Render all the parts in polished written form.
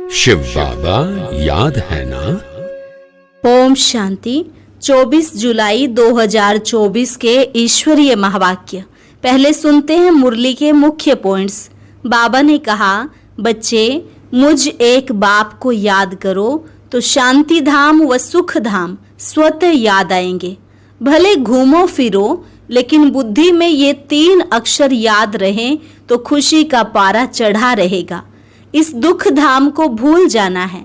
शिव बाबा याद है ना? ओम शांति। 24 जुलाई 2024 के ईश्वरीय महावाक्य। पहले सुनते हैं मुरली के मुख्य पॉइंट्स। बाबा ने कहा, बच्चे मुझ एक बाप को याद करो तो शांति धाम व सुख धाम स्वतः याद आएंगे। भले घूमो फिरो लेकिन बुद्धि में ये 3 अक्षर याद रहें तो खुशी का पारा चढ़ा रहेगा। इस दुख धाम को भूल जाना है।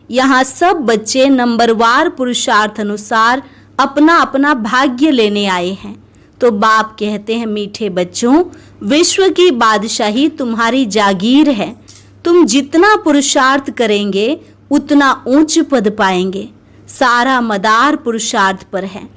यहाँ सब बच्चे नंबरवार पुरुषार्थ अनुसार अपना अपना भाग्य लेने आए हैं। तो बाप कहते हैं, मीठे बच्चों, विश्व की बादशाही तुम्हारी जागीर है। तुम जितना पुरुषार्थ करेंगे उतना ऊंच पद पाएंगे। सारा मदार पुरुषार्थ पर है।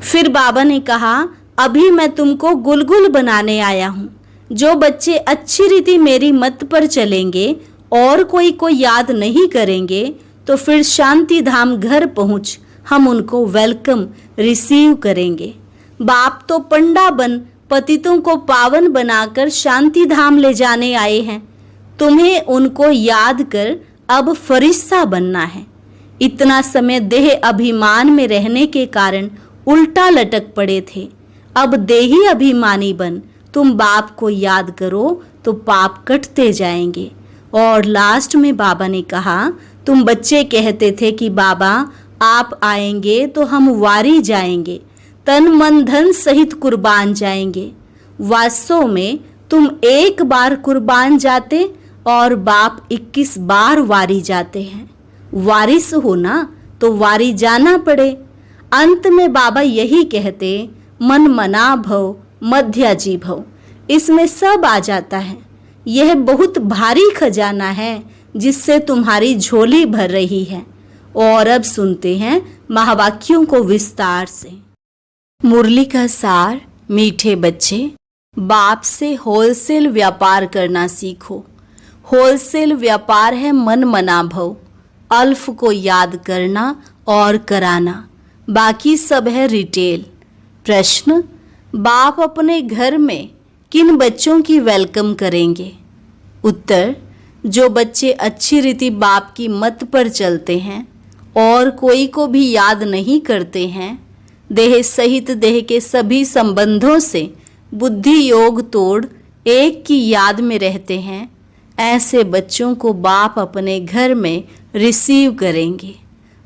फिर बाबा ने कहा, अभी मैं तुमको गुलगुल बनाने आया हूँ। जो बच्चे अच्छी रीति मेरी मत पर चलेंगे और कोई को याद नहीं करेंगे तो फिर शांति धाम घर पहुँच हम उनको वेलकम रिसीव करेंगे। बाप तो पंडा बन पतितों को पावन बनाकर शांति धाम ले जाने आए हैं। तुम्हें उनको याद कर अब फरिश्ता बनना है। इतना समय देह अभिमान में रहने के कारण उल्टा लटक पड़े थे। अब देही अभिमानी बन तुम बाप को याद करो तो पाप कटते जाएंगे। और लास्ट में बाबा ने कहा, तुम बच्चे कहते थे कि बाबा आप आएंगे तो हम वारी जाएंगे, तन मन धन सहित कुर्बान जाएंगे। वास्तव में तुम एक बार कुर्बान जाते और बाप 21 बार वारी जाते हैं। वारिस हो ना तो वारी जाना पड़े। अंत में बाबा यही कहते, मन मना भव मध्याजी भव। इसमें सब आ जाता है। यह बहुत भारी खजाना है जिससे तुम्हारी झोली भर रही है। और अब सुनते हैं महावाक्यों को विस्तार से। मुरली का सार। मीठे बच्चे, बाप से होलसेल व्यापार करना सीखो। होलसेल व्यापार है मन मना भव, अल्फ को याद करना और कराना। बाकी सब है रिटेल। प्रश्न, बाप अपने घर में किन बच्चों की वेलकम करेंगे? उत्तर, जो बच्चे अच्छी रीति बाप की मत पर चलते हैं और कोई को भी याद नहीं करते हैं, देह सहित देह के सभी संबंधों से बुद्धि योग तोड़ एक की याद में रहते हैं, ऐसे बच्चों को बाप अपने घर में रिसीव करेंगे।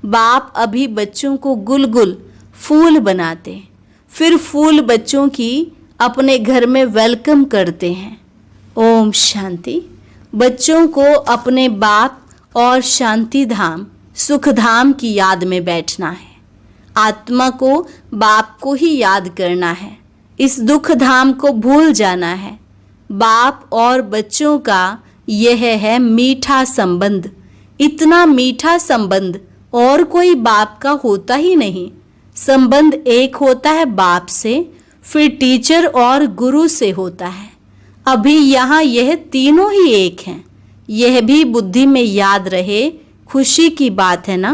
बाप अभी बच्चों को गुलगुल फूल बनाते, फिर फूल बच्चों की अपने घर में वेलकम करते हैं। ओम शांति। बच्चों को अपने बाप और शांति धाम सुख धाम की याद में बैठना है। आत्मा को बाप को ही याद करना है। इस दुख धाम को भूल जाना है। बाप और बच्चों का यह है मीठा संबंध। इतना मीठा संबंध और कोई बाप का होता ही नहीं। संबंध एक होता है बाप से, फिर टीचर और गुरु से होता है। अभी यहाँ यह तीनों ही एक हैं। यह भी बुद्धि में याद रहे। खुशी की बात है ना।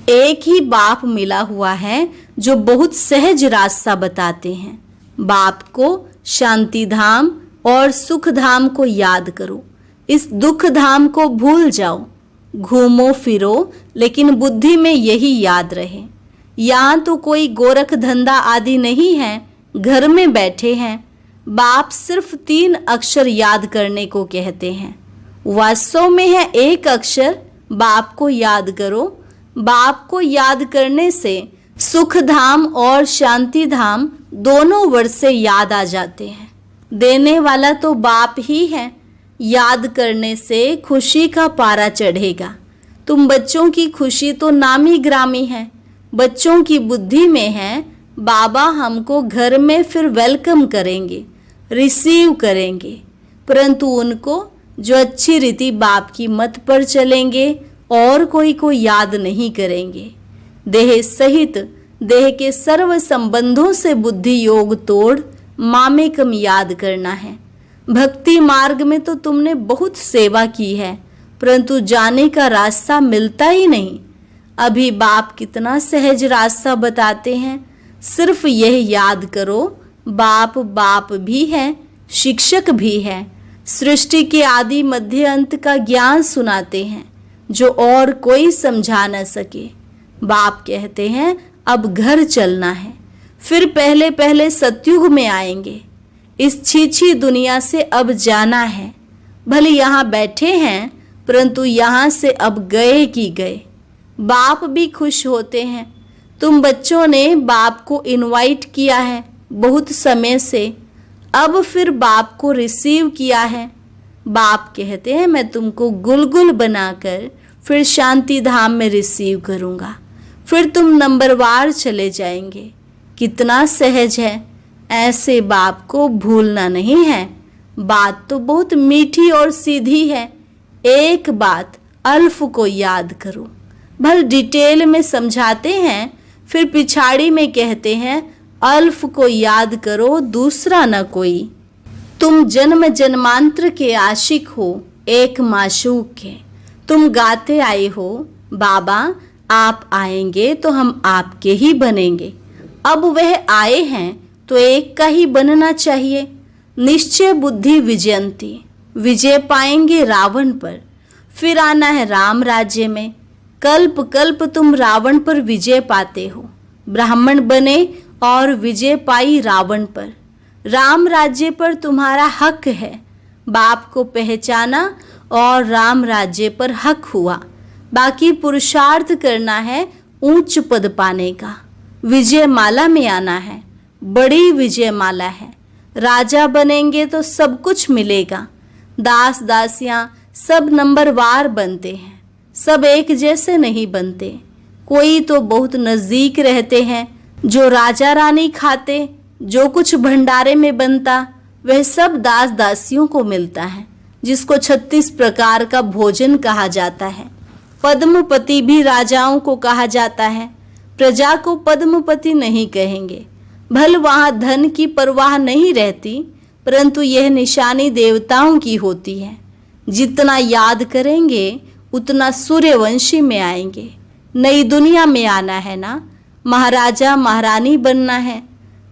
एक ही बाप मिला हुआ है जो बहुत सहज रास्ता बताते हैं। बाप को शांति धाम और सुख धाम को याद करो। इस दुख धाम को भूल जाओ। घूमो फिरो लेकिन बुद्धि में यही याद रहे। यहाँ तो कोई गोरख धंधा आदि नहीं है। घर में बैठे हैं। बाप सिर्फ 3 अक्षर याद करने को कहते हैं। वास्तव में है एक अक्षर, बाप को याद करो। बाप को याद करने से सुख धाम और शांति धाम दोनों वर्ड से याद आ जाते हैं। देने वाला तो बाप ही है। याद करने से खुशी का पारा चढ़ेगा। तुम बच्चों की खुशी तो नामी ग्रामी है। बच्चों की बुद्धि में है बाबा हमको घर में फिर वेलकम करेंगे, रिसीव करेंगे। परंतु उनको जो अच्छी रीति बाप की मत पर चलेंगे और कोई को याद नहीं करेंगे। देह सहित देह के सर्व संबंधों से बुद्धि योग तोड़ मामेकम याद करना है। भक्ति मार्ग में तो तुमने बहुत सेवा की है, परंतु जाने का रास्ता मिलता ही नहीं। अभी बाप कितना सहज रास्ता बताते हैं। सिर्फ यह याद करो, बाप बाप भी है, शिक्षक भी है। सृष्टि के आदि मध्य अंत का ज्ञान सुनाते हैं। जो और कोई समझा न सके। बाप कहते हैं अब घर चलना है, फिर पहले पहले सतयुग में आएंगे। इस छीछी दुनिया से अब जाना है। भले यहाँ बैठे हैं परंतु यहाँ से अब गए कि गए। बाप भी खुश होते हैं। तुम बच्चों ने बाप को इनवाइट किया है बहुत समय से, अब फिर बाप को रिसीव किया है। बाप कहते हैं मैं तुमको गुलगुल बनाकर फिर शांति धाम में रिसीव करूँगा, फिर तुम नंबरवार चले जाएंगे। कितना सहज है, ऐसे बाप को भूलना नहीं है। बात तो बहुत मीठी और सीधी है। एक बात अल्फ को याद करो। भल डिटेल में समझाते हैं, फिर पिछाड़ी में कहते हैं अल्फ को याद करो, दूसरा न कोई। तुम जन्म जन्मांतर के आशिक हो, एक माशूक के। तुम गाते आए हो बाबा आप आएंगे तो हम आपके ही बनेंगे। अब वह आए हैं तो एक का ही बनना चाहिए। निश्चय बुद्धि विजयंती, विजय पाएंगे रावण पर। फिर आना है राम राज्य में। कल्प कल्प तुम रावण पर विजय पाते हो। ब्राह्मण बने और विजय पाई रावण पर। राम राज्य पर तुम्हारा हक है। बाप को पहचाना और राम राज्य पर हक हुआ। बाकी पुरुषार्थ करना है ऊंच पद पाने का। विजय माला में आना है, बड़ी विजय माला है। राजा बनेंगे तो सब कुछ मिलेगा। दास दासियां सब नंबरवार बनते हैं, सब एक जैसे नहीं बनते। कोई तो बहुत नज़दीक रहते हैं। जो राजा रानी खाते, जो कुछ भंडारे में बनता, वह सब दास दासियों को मिलता है, जिसको 36 प्रकार का भोजन कहा जाता है। पद्मपति भी राजाओं को कहा जाता है। प्रजा को पद्मपति नहीं कहेंगे। भल वहाँ धन की परवाह नहीं रहती, परंतु यह निशानी देवताओं की होती है। जितना याद करेंगे उतना सूर्यवंशी में आएंगे। नई दुनिया में आना है ना, महाराजा महारानी बनना है।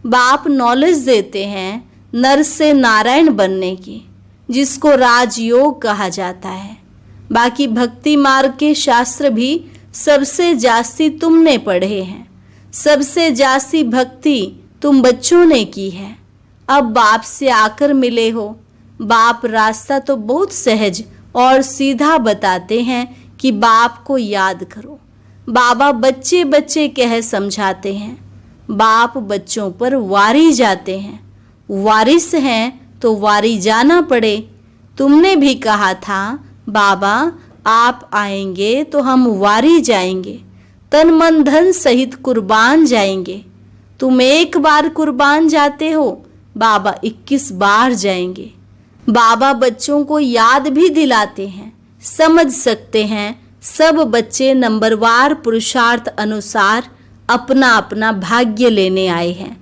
बाप नॉलेज देते हैं नर से नारायण बनने की, जिसको राजयोग कहा जाता है। बाकी भक्ति मार्ग के शास्त्र भी सबसे जास्ती तुमने पढ़े हैं। सबसे जास्ती भक्ति तुम बच्चों ने की है। अब बाप से आकर मिले हो। बाप रास्ता तो बहुत सहज और सीधा बताते हैं कि बाप को याद करो। बाबा बच्चे बच्चे कह समझाते हैं। बाप बच्चों पर वारी जाते हैं। वारिस हैं तो वारी जाना पड़े। तुमने भी कहा था बाबा आप आएंगे तो हम वारी जाएंगे, तन मन धन सहित कुर्बान जाएंगे। तुम एक बार कुर्बान जाते हो, बाबा 21 बार जाएंगे। बाबा बच्चों को याद भी दिलाते हैं। समझ सकते हैं सब बच्चे नंबरवार पुरुषार्थ अनुसार अपना अपना भाग्य लेने आए हैं।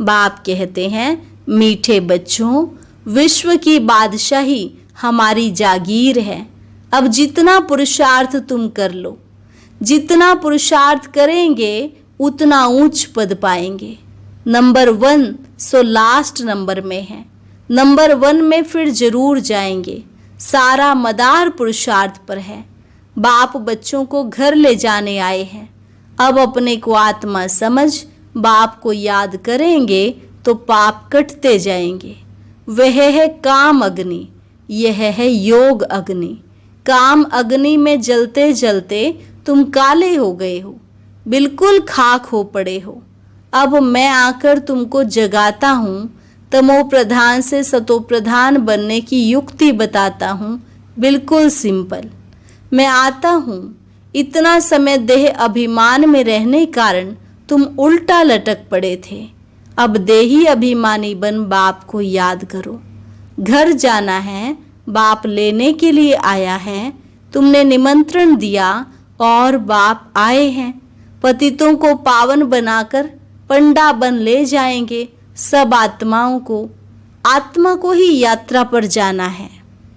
बाप कहते हैं मीठे बच्चों, विश्व की बादशाही हमारी जागीर है। अब जितना पुरुषार्थ तुम कर लो, जितना पुरुषार्थ करेंगे उतना ऊंच पद पाएंगे। नंबर 1 सो लास्ट नंबर में है। नंबर 1 में फिर जरूर जाएंगे। सारा मदार पुरुषार्थ पर है। बाप बच्चों को घर ले जाने आए हैं। अब अपने को आत्मा समझ बाप को याद करेंगे तो पाप कटते जाएंगे। वह है काम अग्नि, यह है योग अग्नि। काम अग्नि में जलते जलते तुम काले हो गए हो, बिल्कुल खाक हो पड़े हो। अब मैं आकर तुमको जगाता हूँ, तमो प्रधान से सतो प्रधान बनने की युक्ति बताता हूँ। बिल्कुल सिंपल। मैं आता हूँ। इतना समय देह अभिमान में रहने कारण तुम उल्टा लटक पड़े थे। अब देही अभिमानी बन बाप को याद करो। घर जाना है, बाप लेने के लिए आया है। तुमने निमंत्रण दिया और बाप आए हैं। पतितों को पावन बनाकर पंडा बन ले जाएंगे सब आत्माओं को। आत्मा को ही यात्रा पर जाना है।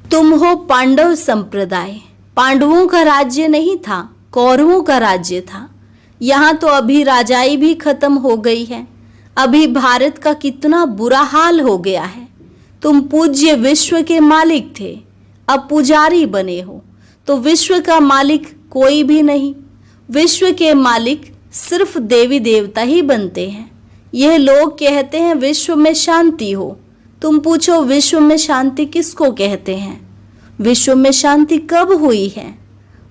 तुम हो पांडव संप्रदाय। पांडवों का राज्य नहीं था, कौरवों का राज्य था। यहाँ तो अभी राजाई भी खत्म हो गई है। अभी भारत का कितना बुरा हाल हो गया है। तुम पूज्य विश्व के मालिक थे, अब पुजारी बने हो। तो विश्व का मालिक कोई भी नहीं। विश्व के मालिक सिर्फ देवी देवता ही बनते हैं। यह लोग कहते हैं विश्व में शांति हो। तुम पूछो विश्व में शांति किसको कहते हैं? विश्व में शांति कब हुई है?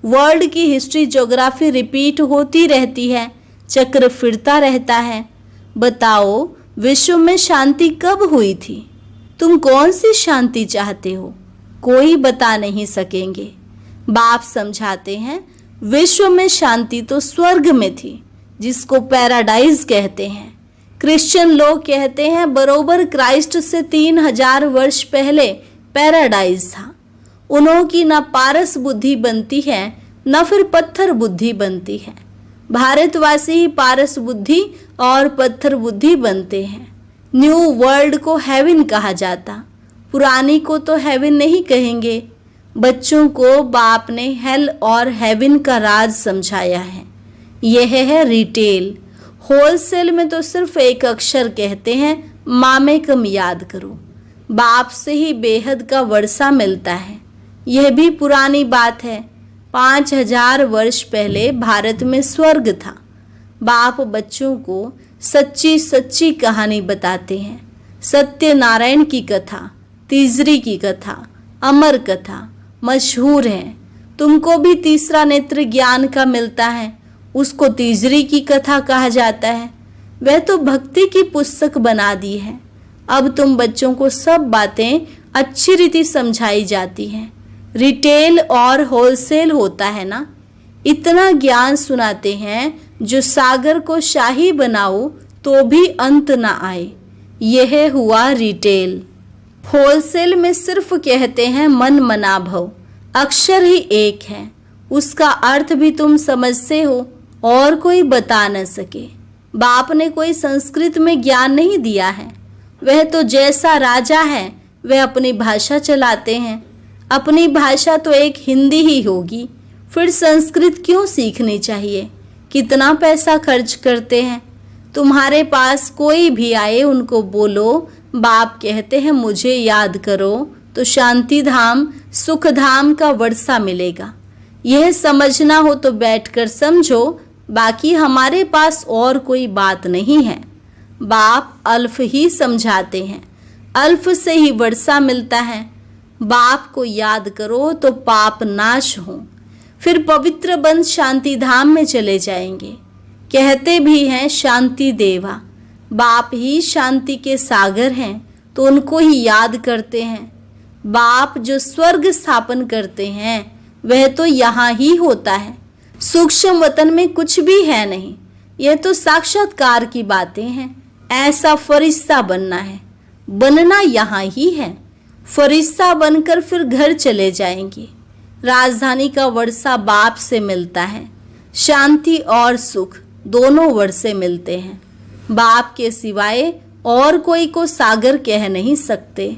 वर्ल्ड की हिस्ट्री ज्योग्राफी रिपीट होती रहती है, चक्र फिरता रहता है। बताओ विश्व में शांति कब हुई थी? तुम कौन सी शांति चाहते हो? कोई बता नहीं सकेंगे। बाप समझाते हैं विश्व में शांति तो स्वर्ग में थी, जिसको पैराडाइज कहते हैं। क्रिश्चियन लोग कहते हैं बरोबर क्राइस्ट से 3000 वर्ष पहले पैराडाइज था। उन्हों की न पारस बुद्धि बनती है न फिर पत्थर बुद्धि बनती है। भारतवासी ही पारस बुद्धि और पत्थर बुद्धि बनते हैं। न्यू वर्ल्ड को हेवन कहा जाता, पुरानी को तो हेवन नहीं कहेंगे। बच्चों को बाप ने हेल और हेवन का राज समझाया है। यह है रिटेल। होलसेल में तो सिर्फ एक अक्षर कहते हैं, मामे कम याद करो। बाप से ही बेहद का वर्षा मिलता है। यह भी पुरानी बात है। 5000 वर्ष पहले भारत में स्वर्ग था। बाप बच्चों को सच्ची सच्ची कहानी बताते हैं। सत्यनारायण की कथा, तीसरी की कथा, अमर कथा मशहूर है। तुमको भी तीसरा नेत्र ज्ञान का मिलता है, उसको तीसरी की कथा कहा जाता है। वह तो भक्ति की पुस्तक बना दी है। अब तुम बच्चों को सब बातें अच्छी रीति समझाई जाती हैं। रिटेल और होलसेल होता है ना। इतना ज्ञान सुनाते हैं जो सागर को शाही बनाओ तो भी अंत ना आए। यह हुआ रिटेल। होलसेल में सिर्फ कहते हैं मन मना भव। अक्षर ही एक है, उसका अर्थ भी तुम समझते हो और कोई बता न सके। बाप ने कोई संस्कृत में ज्ञान नहीं दिया है। वह तो जैसा राजा है वह अपनी भाषा चलाते हैं। अपनी भाषा तो एक हिंदी ही होगी, फिर संस्कृत क्यों सीखनी चाहिए? कितना पैसा खर्च करते हैं। तुम्हारे पास कोई भी आए उनको बोलो बाप कहते हैं मुझे याद करो, तो शांति धाम सुख धाम का वर्षा मिलेगा। यह समझना हो तो बैठकर समझो, बाकी हमारे पास और कोई बात नहीं है। बाप अल्फ ही समझाते हैं, अल्फ से ही वर्षा मिलता है। बाप को याद करो तो पाप नाश हो, फिर पवित्र बन शांति धाम में चले जाएंगे। कहते भी हैं शांति देवा। बाप ही शांति के सागर हैं, तो उनको ही याद करते हैं। बाप जो स्वर्ग स्थापन करते हैं वह तो यहाँ ही होता है। सूक्ष्म वतन में कुछ भी है नहीं। यह तो साक्षात्कार की बातें हैं। ऐसा फरिश्ता बनना है, बनना यहाँ ही है। फरिश्ता बनकर फिर घर चले जाएंगे। राजधानी का वर्षा बाप से मिलता है। शांति और सुख दोनों वर्षे मिलते हैं। बाप के सिवाय और कोई को सागर कह नहीं सकते।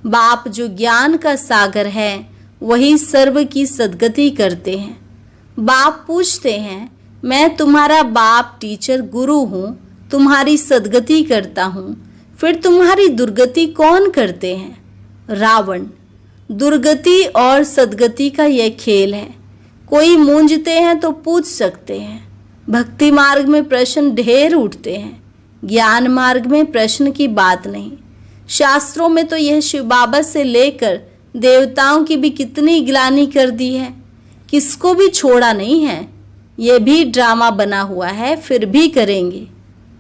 बाप जो ज्ञान का सागर है वही सर्व की सद्गति करते हैं। बाप पूछते हैं मैं तुम्हारा बाप टीचर गुरु हूँ, तुम्हारी सद्गति करता हूँ, फिर तुम्हारी दुर्गति कौन करते हैं? रावण। दुर्गति और सद्गति का यह खेल है। कोई मूंझते हैं तो पूछ सकते हैं। भक्ति मार्ग में प्रश्न ढेर उठते हैं, ज्ञान मार्ग में प्रश्न की बात नहीं। शास्त्रों में तो यह शिव बाबा से लेकर देवताओं की भी कितनी ग्लानि कर दी है, किसको भी छोड़ा नहीं है। यह भी ड्रामा बना हुआ है, फिर भी करेंगे।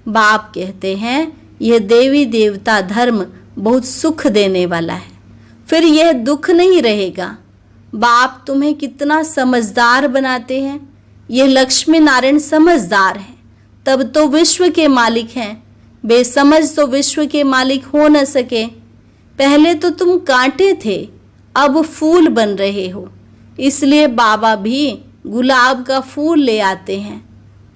बाप कहते हैं यह देवी देवता धर्म बहुत सुख देने वाला है, फिर यह दुख नहीं रहेगा। बाप तुम्हें कितना समझदार बनाते हैं। यह लक्ष्मी नारायण समझदार है, तब तो विश्व के मालिक हैं। बेसमझ तो विश्व के मालिक हो न सके। पहले तो तुम कांटे थे, अब फूल बन रहे हो। इसलिए बाबा भी गुलाब का फूल ले आते हैं।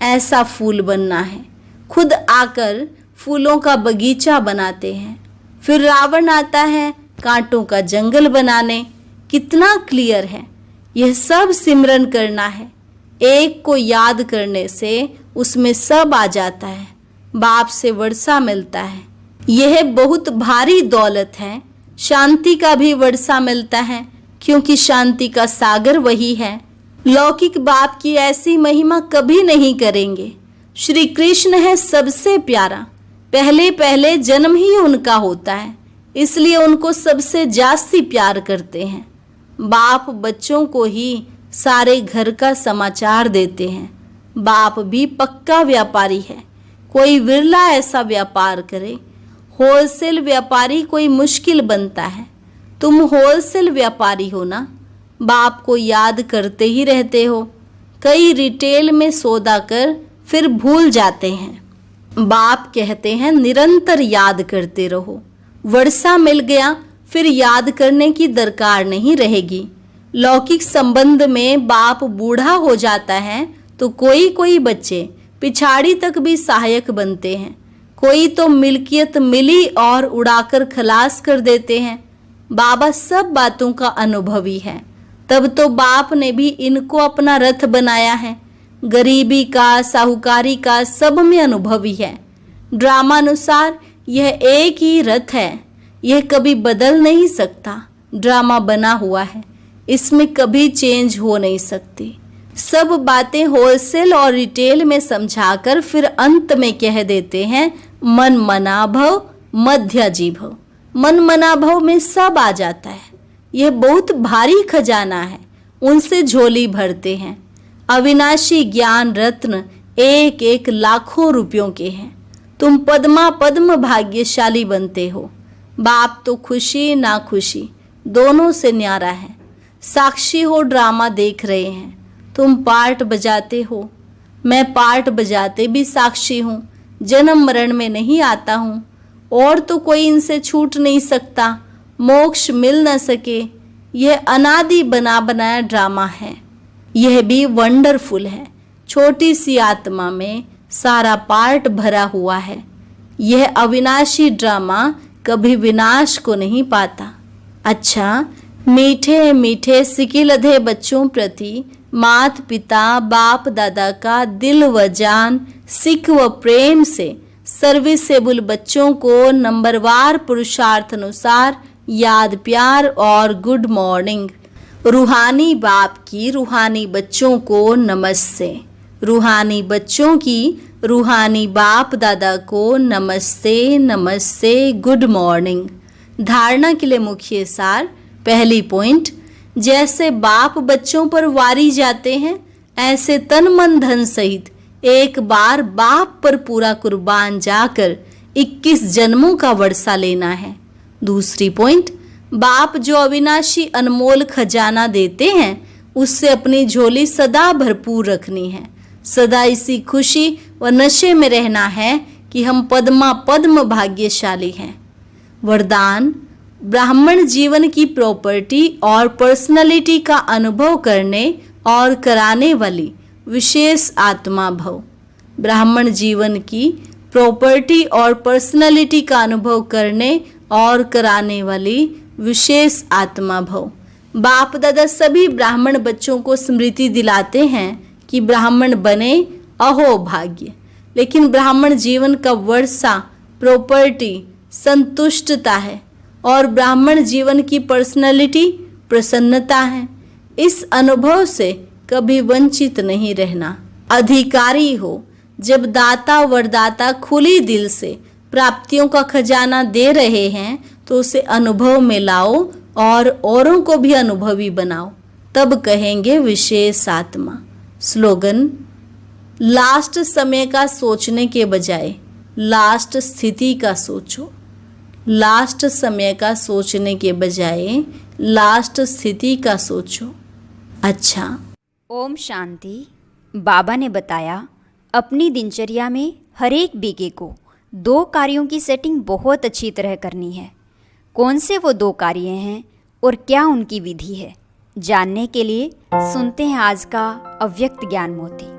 ऐसा फूल बनना है, खुद आकर फूलों का बगीचा बनाते हैं। फिर रावण आता है कांटों का जंगल बनाने। कितना क्लियर है। यह सब सिमरन करना है। एक को याद करने से उसमें सब आ जाता है। बाप से वर्षा मिलता है। यह बहुत भारी दौलत है। शांति का भी वर्षा मिलता है, क्योंकि शांति का सागर वही है। लौकिक बाप की ऐसी महिमा कभी नहीं करेंगे। श्री कृष्ण है सबसे प्यारा, पहले पहले जन्म ही उनका होता है, इसलिए उनको सबसे जास्ती प्यार करते हैं। बाप बच्चों को ही सारे घर का समाचार देते हैं। बाप भी पक्का व्यापारी है, कोई विरला ऐसा व्यापार करे। होलसेल व्यापारी कोई मुश्किल बनता है। तुम होलसेल व्यापारी हो ना, बाप को याद करते ही रहते हो। कई रिटेल में सौदा कर फिर भूल जाते हैं। बाप कहते हैं निरंतर याद करते रहो। वर्षा मिल गया फिर याद करने की दरकार नहीं रहेगी। लौकिक संबंध में बाप बूढ़ा हो जाता है तो कोई कोई बच्चे पिछाड़ी तक भी सहायक बनते हैं। कोई तो मिल्कियत मिली और उड़ाकर खलास कर देते हैं। बाबा सब बातों का अनुभवी है, तब तो बाप ने भी इनको अपना रथ बनाया है। गरीबी का, साहूकारी का सब में अनुभवी है। ड्रामानुसार यह एक ही रथ है, यह कभी बदल नहीं सकता। ड्रामा बना हुआ है, इसमें कभी चेंज हो नहीं सकती। सब बातें होलसेल और रिटेल में समझाकर फिर अंत में कह देते हैं मन मना भव मध्याजी भव। मन मना भव में सब आ जाता है। यह बहुत भारी खजाना है, उनसे झोली भरते हैं। अविनाशी ज्ञान रत्न एक एक लाखों रुपयों के हैं। तुम पद्मा पद्म भाग्यशाली बनते हो। बाप तो खुशी ना खुशी दोनों से न्यारा है। साक्षी हो, ड्रामा देख रहे हैं। तुम पार्ट बजाते हो, मैं पार्ट बजाते भी साक्षी हूँ। जन्म मरण में नहीं आता हूँ और तो कोई इनसे छूट नहीं सकता। मोक्ष मिल न सके, यह अनादि बना बनाया ड्रामा है। यह भी वंडरफुल है। छोटी सी आत्मा में सारा पार्ट भरा हुआ है। यह अविनाशी ड्रामा कभी विनाश को नहीं पाता। अच्छा, मीठे मीठे सिकिलधे बच्चों प्रति मात पिता बाप दादा का दिल व जान सिख व प्रेम से सर्विसेबल बच्चों को नंबरवार पुरुषार्थ अनुसार याद प्यार और गुड मॉर्निंग। रूहानी बाप की रूहानी बच्चों को नमस्ते। रूहानी बच्चों की रूहानी बाप दादा को नमस्ते नमस्ते गुड मॉर्निंग। धारणा के लिए मुख्य सार। पहली पॉइंट, जैसे बाप बच्चों पर वारी जाते हैं, ऐसे तन मन धन सहित एक बार बाप पर पूरा कुर्बान जाकर 21 जन्मों का वर्षा लेना है। दूसरी पॉइंट, बाप जो अविनाशी अनमोल खजाना देते हैं उससे अपनी झोली सदा भरपूर रखनी है। सदा इसी खुशी व नशे में रहना है कि हम पद्मा पद्म भाग्यशाली हैं। वरदान, ब्राह्मण जीवन की प्रॉपर्टी और पर्सनालिटी का अनुभव करने और कराने वाली विशेष आत्मा भव। ब्राह्मण जीवन की प्रॉपर्टी और पर्सनालिटी का अनुभव करने और कराने वाली विशेष आत्मा भव। बाप दादा सभी ब्राह्मण बच्चों को स्मृति दिलाते हैं कि ब्राह्मण बने अहो भाग्य। लेकिन ब्राह्मण जीवन का वर्षा प्रॉपर्टी संतुष्टता है और ब्राह्मण जीवन की पर्सनालिटी प्रसन्नता है। इस अनुभव से कभी वंचित नहीं रहना। अधिकारी हो। जब दाता वरदाता खुली दिल से प्राप्तियों का खजाना दे रहे हैं तो उसे अनुभव में लाओ और औरों को भी अनुभवी बनाओ, तब कहेंगे विशेष आत्मा। स्लोगन, लास्ट समय का सोचने के बजाय लास्ट स्थिति का सोचो। लास्ट समय का सोचने के बजाय लास्ट स्थिति का सोचो। अच्छा, ओम शांति। बाबा ने बताया अपनी दिनचर्या में हर एक बीघे को 2 कार्यों की सेटिंग बहुत अच्छी तरह करनी है। कौन से वो 2 कार्य हैं और क्या उनकी विधि है, जानने के लिए सुनते हैं आज का अव्यक्त ज्ञान मोती।